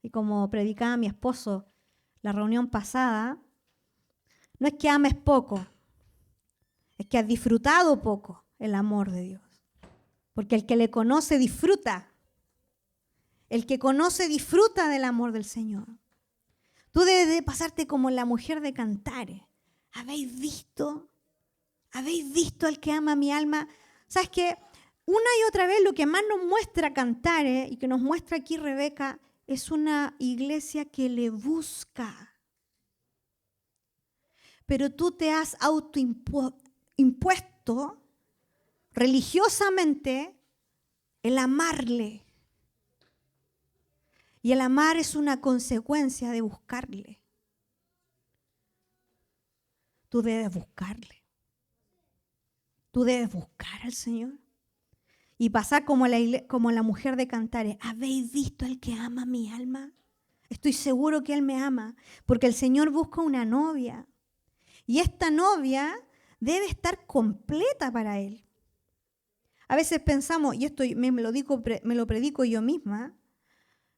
Speaker 1: Y como predicaba mi esposo la reunión pasada, no es que ames poco, es que has disfrutado poco el amor de Dios. Porque el que le conoce disfruta. El que conoce disfruta del amor del Señor. Tú debes de pasarte como la mujer de Cantares. ¿Habéis visto al que ama mi alma? ¿Sabes qué? Una y otra vez lo que más nos muestra Cantares y que nos muestra aquí Rebeca es una iglesia que le busca. Pero tú te has autoimpuesto religiosamente el amarle. Y el amar es una consecuencia de buscarle. Tú debes buscarle. Tú debes buscar al Señor. Y pasar como la mujer de Cantares. ¿Habéis visto al que ama mi alma? Estoy seguro que Él me ama. Porque el Señor busca una novia. Y esta novia debe estar completa para Él. A veces pensamos, y esto me lo predico yo misma,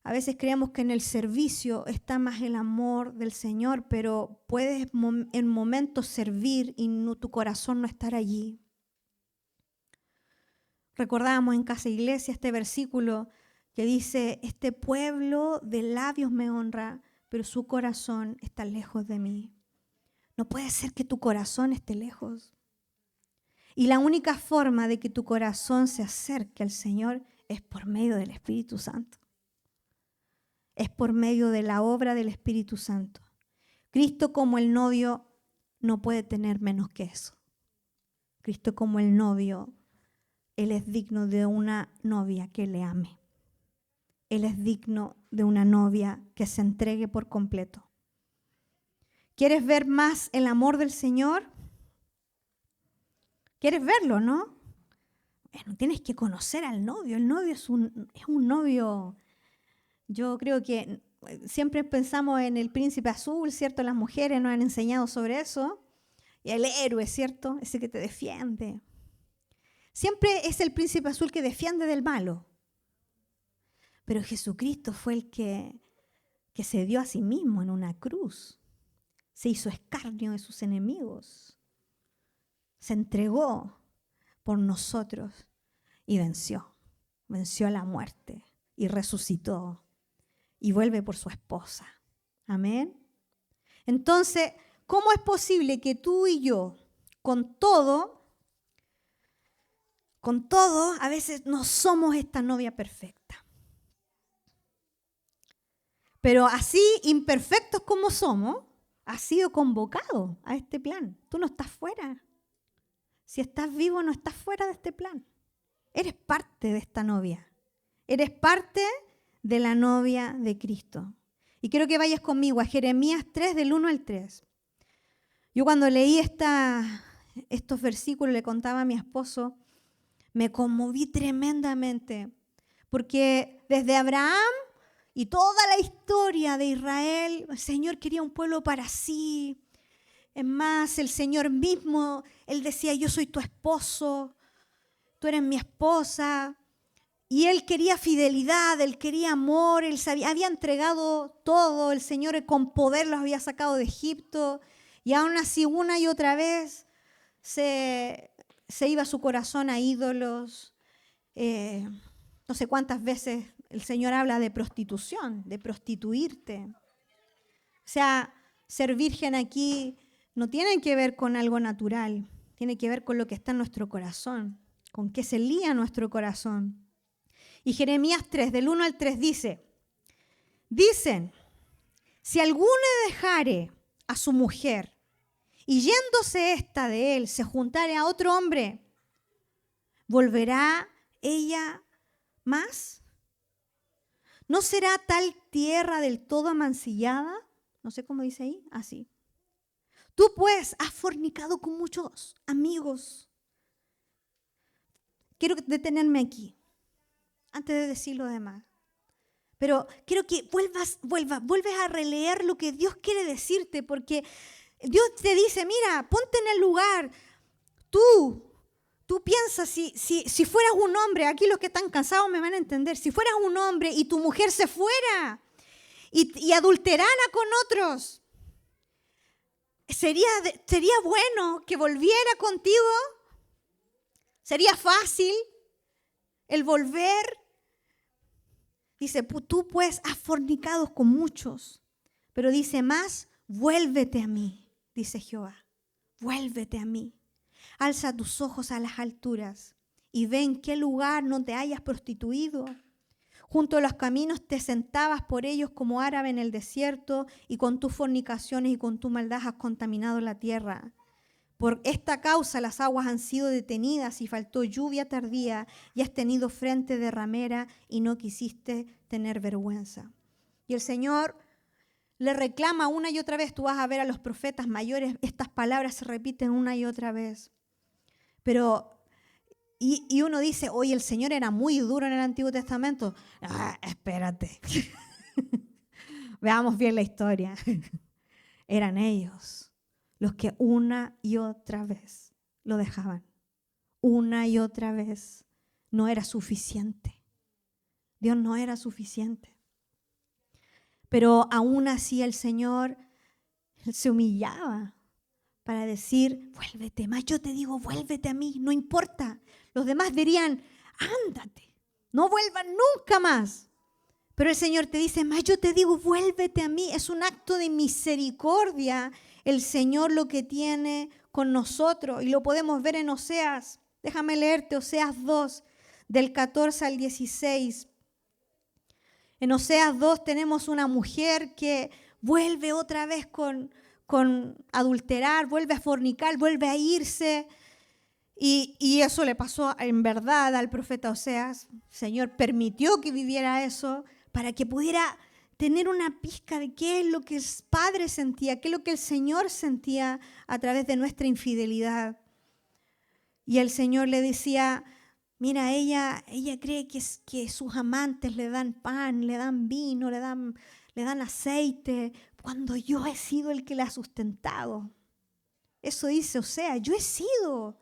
Speaker 1: a veces creemos que en el servicio está más el amor del Señor, pero puedes en momentos servir y tu corazón no estar allí. Recordábamos en Casa Iglesia este versículo que dice, este pueblo de labios me honra, pero su corazón está lejos de mí. No puede ser que tu corazón esté lejos. Y la única forma de que tu corazón se acerque al Señor es por medio del Espíritu Santo. Es por medio de la obra del Espíritu Santo. Cristo como el novio no puede tener menos que eso. Cristo como el novio, Él es digno de una novia que le ame. Él es digno de una novia que se entregue por completo. ¿Quieres ver más el amor del Señor? ¿Quieres verlo, no? Bueno, tienes que conocer al novio. El novio es un novio. Yo creo que siempre pensamos en el príncipe azul, ¿cierto? Las mujeres nos han enseñado sobre eso. Y el héroe, ¿cierto? Ese que te defiende. Siempre es el príncipe azul que defiende del malo. Pero Jesucristo fue el que se dio a sí mismo en una cruz. Se hizo escarnio de sus enemigos. Se entregó por nosotros y venció. Venció a la muerte y resucitó. Y vuelve por su esposa. Amén. Entonces, ¿cómo es posible que tú y yo, con todo, a veces no somos esta novia perfecta? Pero así, imperfectos como somos, has sido convocado a este plan. Tú no estás fuera. Si estás vivo, no estás fuera de este plan. Eres parte de esta novia. Eres parte de la novia de Cristo. Y quiero que vayas conmigo a Jeremías 3, del 1 al 3. Yo cuando leí estos versículos, le contaba a mi esposo, me conmoví tremendamente, porque desde Abraham y toda la historia de Israel, el Señor quería un pueblo para sí. Es más, el Señor mismo, Él decía, yo soy tu esposo, tú eres mi esposa. Y Él quería fidelidad, Él quería amor, Él había entregado todo, el Señor con poder los había sacado de Egipto. Y aún así, una y otra vez, se iba su corazón a ídolos. No sé cuántas veces el Señor habla de prostitución, de prostituirte. O sea, ser virgen aquí no tiene que ver con algo natural, tiene que ver con lo que está en nuestro corazón, con qué se lía nuestro corazón. Y Jeremías 3, del 1 al 3 dicen, si alguno dejare a su mujer y yéndose ésta de él se juntare a otro hombre, ¿volverá ella más? ¿No será tal tierra del todo amancillada? No sé cómo dice ahí, así. Tú pues has fornicado con muchos amigos. Quiero detenerme aquí, antes de decir lo demás. Pero quiero que vuelves a releer lo que Dios quiere decirte, porque Dios te dice, mira, ponte en el lugar. Tú piensas, si fueras un hombre, aquí los que están cansados me van a entender, si fueras un hombre y tu mujer se fuera y adulterara con otros, ¿sería bueno que volviera contigo? ¿Sería fácil el volver? Dice, tú pues has fornicado con muchos, pero dice más, vuélvete a mí, dice Jehová, vuélvete a mí. Alza tus ojos a las alturas y ve en qué lugar no te hayas prostituido. Junto a los caminos te sentabas por ellos como árabe en el desierto, y con tus fornicaciones y con tu maldad has contaminado la tierra. Por esta causa las aguas han sido detenidas y faltó lluvia tardía, y has tenido frente de ramera y no quisiste tener vergüenza. Y el Señor le reclama una y otra vez. Tú vas a ver a los profetas mayores, estas palabras se repiten una y otra vez. Pero, y uno dice, oye, el Señor era muy duro en el Antiguo Testamento. Espérate. Veamos bien la historia. Eran ellos los que una y otra vez lo dejaban. Una y otra vez. No era suficiente. Dios no era suficiente. Pero aún así el Señor se humillaba para decir, vuélvete más. Yo te digo, vuélvete a mí, no importa. Los demás dirían, ándate, no vuelvas nunca más. Pero el Señor te dice, más yo te digo, vuélvete a mí. Es un acto de misericordia el Señor lo que tiene con nosotros. Y lo podemos ver en Oseas. Déjame leerte Oseas 2, del 14 al 16. En Oseas 2 tenemos una mujer que vuelve otra vez con adulterar, vuelve a fornicar, vuelve a irse. Y eso le pasó en verdad al profeta Oseas. El Señor permitió que viviera eso para que pudiera tener una pizca de qué es lo que el Padre sentía, qué es lo que el Señor sentía a través de nuestra infidelidad. Y el Señor le decía, mira, ella cree que sus amantes le dan pan, le dan vino, le dan aceite, cuando yo he sido el que la ha sustentado. Eso dice Oseas, yo he sido.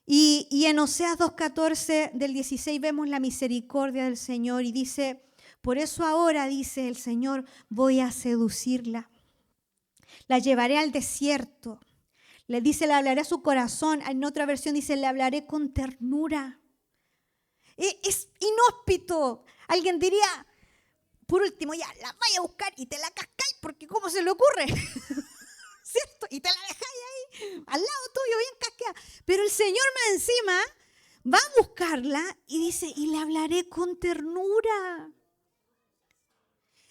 Speaker 1: Y en Oseas 2:14 del 16 vemos la misericordia del Señor y dice, por eso ahora, dice el Señor, voy a seducirla. La llevaré al desierto. Le dice, le hablaré a su corazón. En otra versión dice, le hablaré con ternura. Es inhóspito. Alguien diría, por último, ya la vaya a buscar y te la cascáis, porque ¿cómo se le ocurre? ¿Cierto? Y te la dejáis ahí, al lado tuyo, bien casqueada. Pero el Señor más encima va a buscarla y dice, y le hablaré con ternura.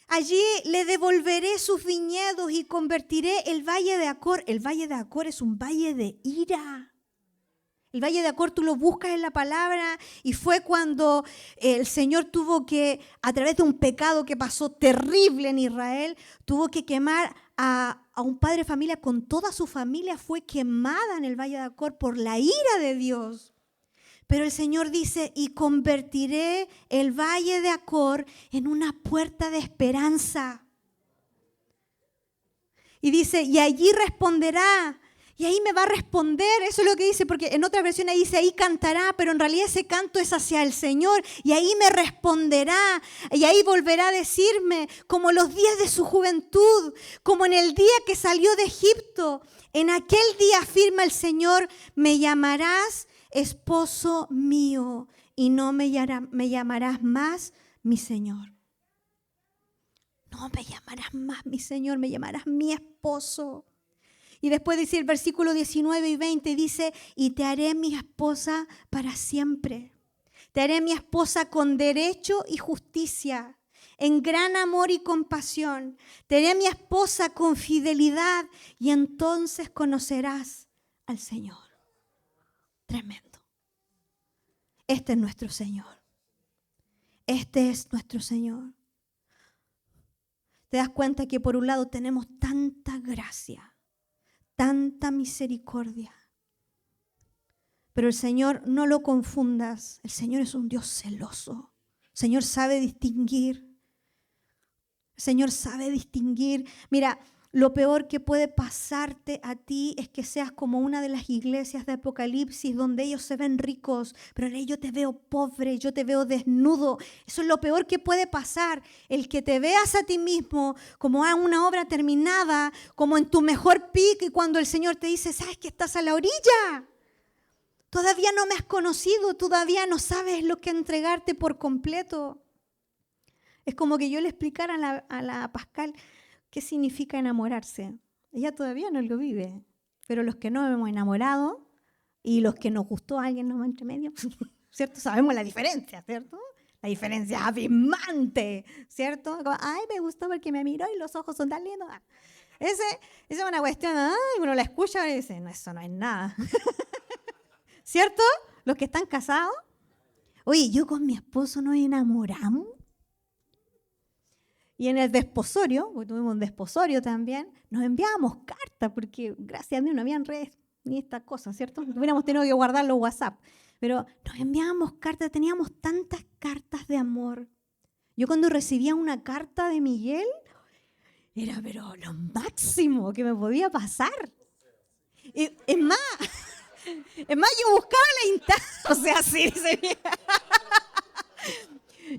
Speaker 1: Allí le devolveré sus viñedos y convertiré el valle de Acor. El valle de Acor es un valle de ira. El valle de Acor tú lo buscas en la palabra y fue cuando el Señor tuvo que, a través de un pecado que pasó terrible en Israel, tuvo que quemar a un padre de familia con toda su familia. Fue quemada en el valle de Acor por la ira de Dios. Pero el Señor dice, y convertiré el valle de Acor en una puerta de esperanza. Y dice, y allí responderá. Y ahí me va a responder, eso es lo que dice, porque en otra versión ahí dice, ahí cantará, pero en realidad ese canto es hacia el Señor. Y ahí me responderá, y ahí volverá a decirme, como los días de su juventud, como en el día que salió de Egipto. En aquel día, afirma el Señor, me llamarás esposo mío, y no me llamarás más mi Señor. No me llamarás más mi Señor, me llamarás mi esposo. Y después dice el versículo 19 y 20, dice, y te haré mi esposa para siempre. Te haré mi esposa con derecho y justicia, en gran amor y compasión. Te haré mi esposa con fidelidad, y entonces conocerás al Señor. Tremendo. Este es nuestro Señor. Este es nuestro Señor. Te das cuenta que por un lado tenemos tanta gracia, tanta misericordia. Pero el Señor, no lo confundas, el Señor es un Dios celoso. El Señor sabe distinguir. El Señor sabe distinguir. Mira, lo peor que puede pasarte a ti es que seas como una de las iglesias de Apocalipsis donde ellos se ven ricos, pero en ellos yo te veo pobre, yo te veo desnudo. Eso es lo peor que puede pasar, el que te veas a ti mismo como a una obra terminada, como en tu mejor pico, y cuando el Señor te dice, ¿sabes que estás a la orilla? Todavía no me has conocido, todavía no sabes lo que entregarte por completo. Es como que yo le explicara a la Pascal qué significa enamorarse. Ella todavía no lo vive, pero los que no hemos enamorado, y los que nos gustó a alguien nomás entre medio, ¿cierto? Sabemos la diferencia, ¿cierto? La diferencia es abismante, ¿cierto? Como, ay, me gustó porque me miró y los ojos son tan lindos. Esa es una cuestión, ay, uno la escucha y dice, no, eso no es nada. ¿Cierto? Los que están casados. Oye, yo con mi esposo nos enamoramos. Y en el desposorio, porque tuvimos un desposorio también, nos enviábamos cartas, porque gracias a Dios no habían redes ni estas cosas, ¿cierto? Hubiéramos tenido que guardar los WhatsApp. Pero nos enviábamos cartas, teníamos tantas cartas de amor. Yo cuando recibía una carta de Miguel, era pero lo máximo que me podía pasar. Es más, yo buscaba la instancia, o sea, sí,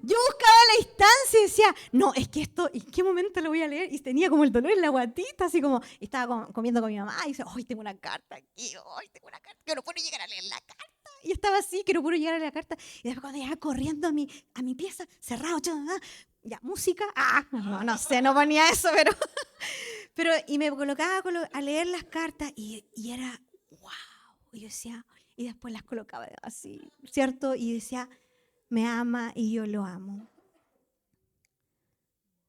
Speaker 1: yo buscaba la instancia y decía, no, es que esto, ¿en qué momento lo voy a leer? Y tenía como el dolor en la guatita, así como, estaba comiendo con mi mamá y dice, hoy tengo una carta aquí, hoy tengo una carta, que no puedo llegar a leer la carta. Y estaba así, que no puedo llegar a leer la carta. Y después cuando llegaba corriendo a mi pieza, cerrado, ya, música, no sé, no ponía eso, pero y me colocaba a leer las cartas y era, wow, y yo decía, y después las colocaba así, ¿cierto? Y decía, me ama y yo lo amo.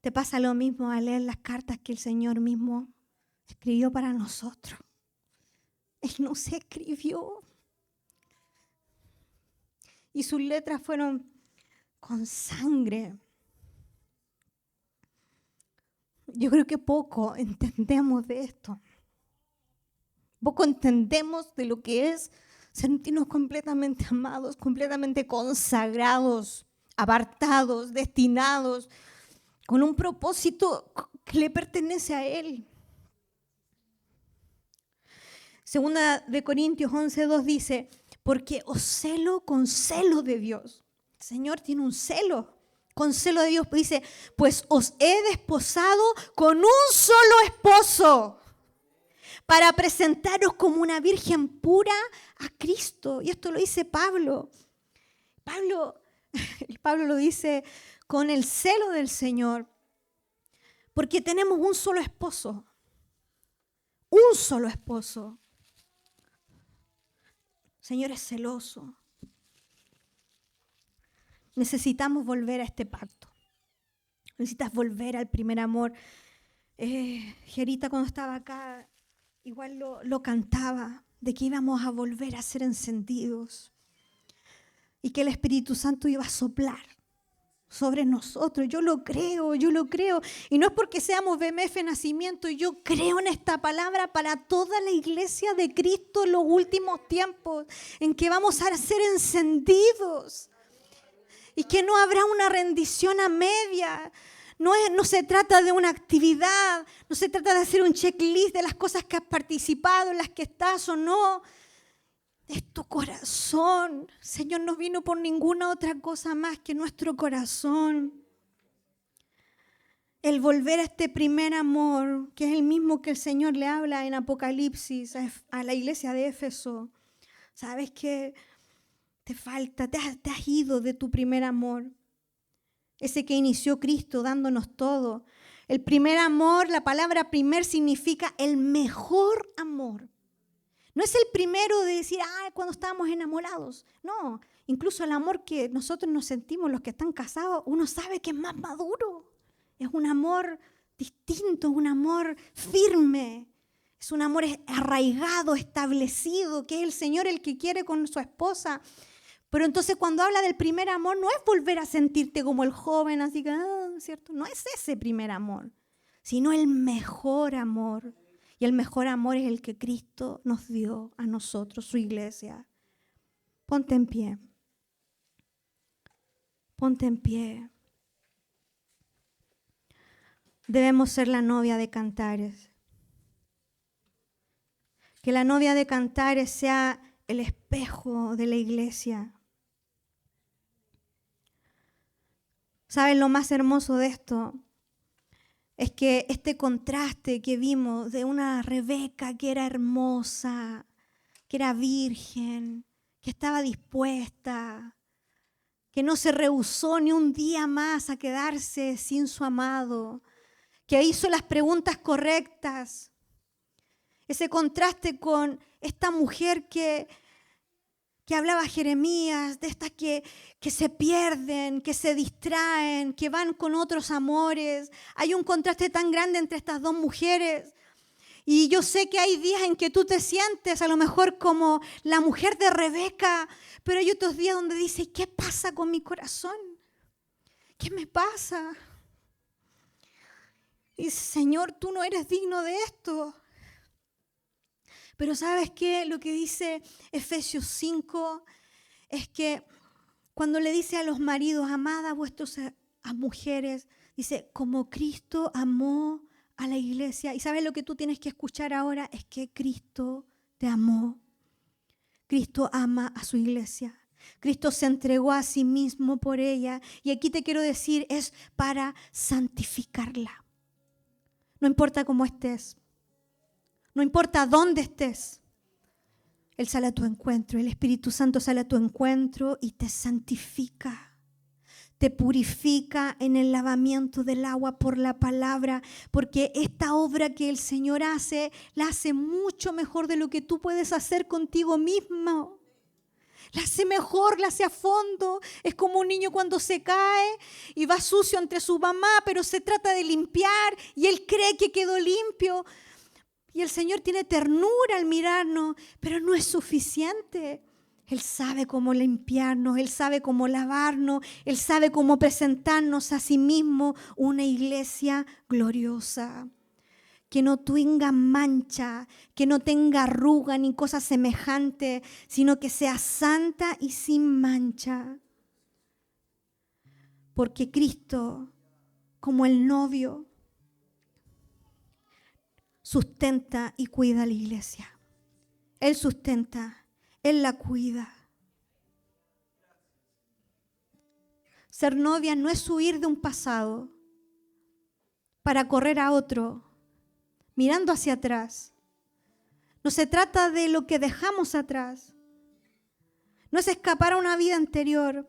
Speaker 1: ¿Te pasa lo mismo al leer las cartas que el Señor mismo escribió para nosotros? Él nos escribió. Y sus letras fueron con sangre. Yo creo que poco entendemos de esto. Poco entendemos de lo que es sentirnos completamente amados, completamente consagrados, apartados, destinados, con un propósito que le pertenece a Él. Segunda de Corintios 11:2 dice, porque os celo con celo de Dios. El Señor tiene un celo, con celo de Dios. Dice, pues os he desposado con un solo esposo, para presentaros como una virgen pura a Cristo. Y esto lo dice Pablo. Pablo lo dice con el celo del Señor, porque tenemos un solo esposo. Un solo esposo. El Señor es celoso. Necesitamos volver a este pacto. Necesitas volver al primer amor. Gerita cuando estaba acá igual lo cantaba, de que íbamos a volver a ser encendidos y que el Espíritu Santo iba a soplar sobre nosotros. Yo lo creo. Y no es porque seamos BMF Nacimiento, yo creo en esta palabra para toda la iglesia de Cristo en los últimos tiempos, en que vamos a ser encendidos y que no habrá una rendición a media. No se trata de una actividad, no se trata de hacer un checklist de las cosas que has participado, en las que estás o no. Es tu corazón. El Señor no vino por ninguna otra cosa más que nuestro corazón. El volver a este primer amor, que es el mismo que el Señor le habla en Apocalipsis a la iglesia de Éfeso. ¿Sabes qué? Te falta, te has ido de tu primer amor. Ese que inició Cristo dándonos todo. El primer amor, la palabra primer significa el mejor amor. No es el primero de decir, cuando estábamos enamorados. No, incluso el amor que nosotros nos sentimos, los que están casados, uno sabe que es más maduro. Es un amor distinto, un amor firme. Es un amor arraigado, establecido, que es el Señor el que quiere con su esposa. Pero entonces cuando habla del primer amor, no es volver a sentirte como el joven, así que, ¿cierto? No es ese primer amor, sino el mejor amor. Y el mejor amor es el que Cristo nos dio a nosotros, su iglesia. Ponte en pie. Ponte en pie. Debemos ser la novia de Cantares. Que la novia de Cantares sea el espejo de la iglesia. ¿Saben lo más hermoso de esto? Es que este contraste que vimos de una Rebeca que era hermosa, que era virgen, que estaba dispuesta, que no se rehusó ni un día más a quedarse sin su amado, que hizo las preguntas correctas. Ese contraste con esta mujer que que hablaba Jeremías, de estas que se pierden, que se distraen, que van con otros amores. Hay un contraste tan grande entre estas dos mujeres. Y yo sé que hay días en que tú te sientes a lo mejor como la mujer de Rebeca, pero hay otros días donde dices, ¿qué pasa con mi corazón? ¿Qué me pasa? Y Señor, tú no eres digno de esto. Pero ¿sabes qué? Lo que dice Efesios 5 es que cuando le dice a los maridos, amad a vuestras mujeres, dice, como Cristo amó a la iglesia. Y ¿sabes lo que tú tienes que escuchar ahora? Es que Cristo te amó. Cristo ama a su iglesia. Cristo se entregó a sí mismo por ella. Y aquí te quiero decir, es para santificarla. No importa cómo estés. No importa dónde estés. Él sale a tu encuentro. El Espíritu Santo sale a tu encuentro y te santifica. Te purifica en el lavamiento del agua por la palabra, porque esta obra que el Señor hace, la hace mucho mejor de lo que tú puedes hacer contigo mismo. La hace mejor, la hace a fondo. Es como un niño cuando se cae y va sucio entre su mamá, pero se trata de limpiar y él cree que quedó limpio. Y el Señor tiene ternura al mirarnos, pero no es suficiente. Él sabe cómo limpiarnos, Él sabe cómo lavarnos, Él sabe cómo presentarnos a sí mismo una iglesia gloriosa. Que no tenga mancha, que no tenga arruga ni cosa semejante, sino que sea santa y sin mancha. Porque Cristo, como el novio, sustenta y cuida a la iglesia. Él sustenta, Él la cuida. Ser novia no es huir de un pasado para correr a otro, mirando hacia atrás. No se trata de lo que dejamos atrás. No es escapar a una vida anterior.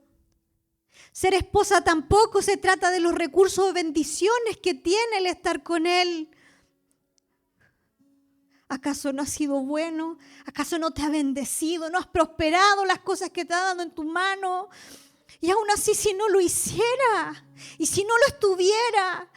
Speaker 1: Ser esposa tampoco se trata de los recursos o bendiciones que tiene el estar con Él. ¿Acaso no ha sido bueno? ¿Acaso no te ha bendecido? ¿No has prosperado las cosas que te ha dado en tu mano? Y aún así, si no lo hiciera y si no lo estuviera,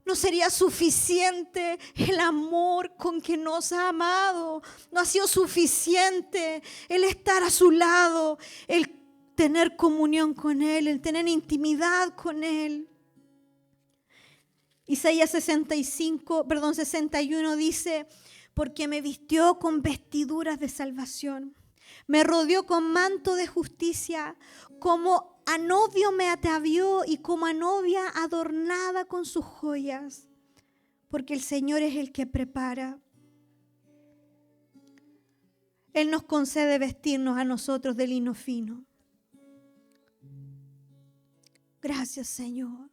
Speaker 1: no sería suficiente el amor con que nos ha amado. No ha sido suficiente el estar a su lado, el tener comunión con Él, el tener intimidad con Él. Isaías 61 dice, porque me vistió con vestiduras de salvación, me rodeó con manto de justicia, como a novio me atavió y como a novia adornada con sus joyas, porque el Señor es el que prepara. Él nos concede vestirnos a nosotros de lino fino. Gracias, Señor.